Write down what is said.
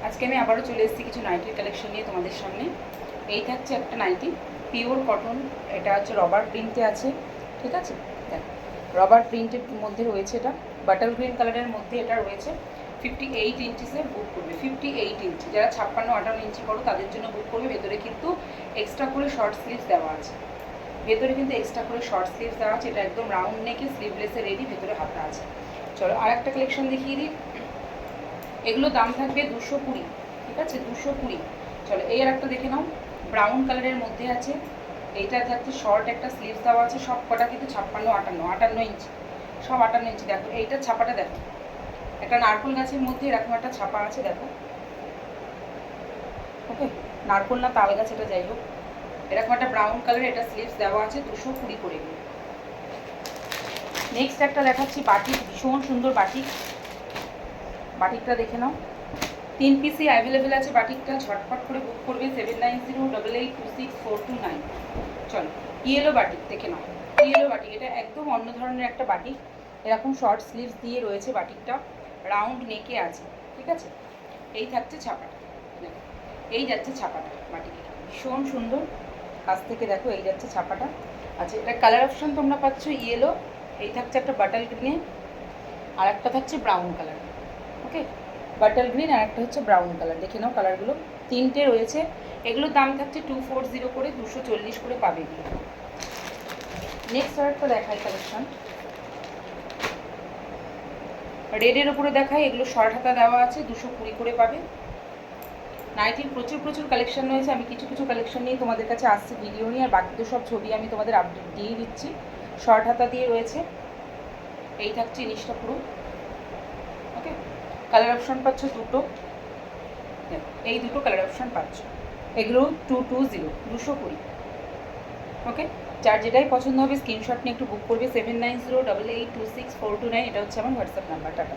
আজকে আমি আবারও চলে এসেছি কিছু নাইটির কালেকশন নিয়ে তোমাদের সামনে। এই থাকছে একটা নাইটি, পিওর কটন, এটা হচ্ছে রবার প্রিন্টে আছে, ঠিক আছে। দেখো রবার প্রিন্টের মধ্যে রয়েছে, এটা বাটার গ্রিন কালারের মধ্যে এটা রয়েছে। 58 ইঞ্চিসে বুক করবে, 58 ইঞ্চি, যারা 56-58 ইঞ্চি করো তাদের জন্য বুক করবে। ভেতরে কিন্তু এক্সট্রা করে শর্ট স্লিভস দেওয়া আছে, ভেতরে কিন্তু এক্সট্রা করে শর্ট স্লিভস দেওয়া আছে। এটা একদম রাউন্ড নেকে স্লিভলেসে রেডি, ভেতরে হাতা আছে। চলো আর একটা কালেকশন দেখিয়ে দিই। এগুলো দাম থাকবে 220, ঠিক আছে, 220। চলো এই আর একটা দেখে নাও, ব্রাউন কালারের মধ্যে আছে। এইটা থাকছে শর্ট একটা স্লিভস দেওয়া আছে, সব কটা কিন্তু 56-58 ইঞ্চি, সব 58 ইঞ্চি। দেখো এইটার ছাপাটা দেখো, একটা নারকোল গাছের মধ্যে এরকম একটা ছাপা আছে, দেখো। ওকে, নারকোল না তাল গাছ, এটা যাই হোক, এরকম একটা ব্রাউন কালারের এটা স্লিভস দেওয়া আছে, 220 করে দিই। নেক্সট একটা দেখাচ্ছি বাটিক, ভীষণ সুন্দর বাটিক। বাটিকটা দেখে নাও, 3 পিসই অ্যাভেলেবেল আছে বাটিকটা, ঝটপট করে বুক করবে 7908826429। চলো ইয়েলো বাটিক দেখে নাও, ইয়েলো বাটিক, এটা একদম অন্য ধরনের একটা বাটিক। এরকম শর্ট স্লিভস দিয়ে রয়েছে বাটিকটা, রাউন্ড নেকে আছে, ঠিক আছে। এই থাকছে ছাপাটা, দেখো এই যাচ্ছে ছাপাটা বাটিকের, ভীষণ সুন্দর। কাছ থেকে দেখো এই যাচ্ছে ছাপাটা। আচ্ছা, এটা কালার অপশন তোমরা পাচ্ছ ইয়েলো, এই থাকছে একটা বাটার গ্রিনে, আর একটা থাকছে ব্রাউন কালার। ওকে, বাটার গ্রিন আর একটা হচ্ছে ব্রাউন কালার। দেখে নাও কালারগুলো, তিনটে রয়েছে। এগুলোর দাম থাকছে 240 করে, 240 করে পাবে এগুলো। নেক্সট আর একটা দেখাই কালেকশন, রেডের ওপরে দেখাই। এগুলো শর্ট হাতা দেওয়া আছে, 220 করে পাবে। নাইটির প্রচুর প্রচুর কালেকশন রয়েছে, আমি কিছু কিছু কালেকশন নিয়ে তোমাদের কাছে আসছি ভিডিও নিয়ে, আর বাকি তো সব ছবি আমি তোমাদের আপডেট দিয়ে দিচ্ছি। শর্ট হাতা দিয়ে রয়েছে, এই থাকছে জিনিসটা পুরো। ওকে, কালার অপশন পাচ্ছ দুটো, এই দুটো কালার অপশন পাচ্ছ। এগুলো 220, 220। ওকে, যার যেটাই পছন্দ হবে স্ক্রিনশট নিয়ে একটু বুক করবে। 7908826429, এটা হচ্ছে আমার হোয়াটসঅ্যাপ নাম্বার। টাটা।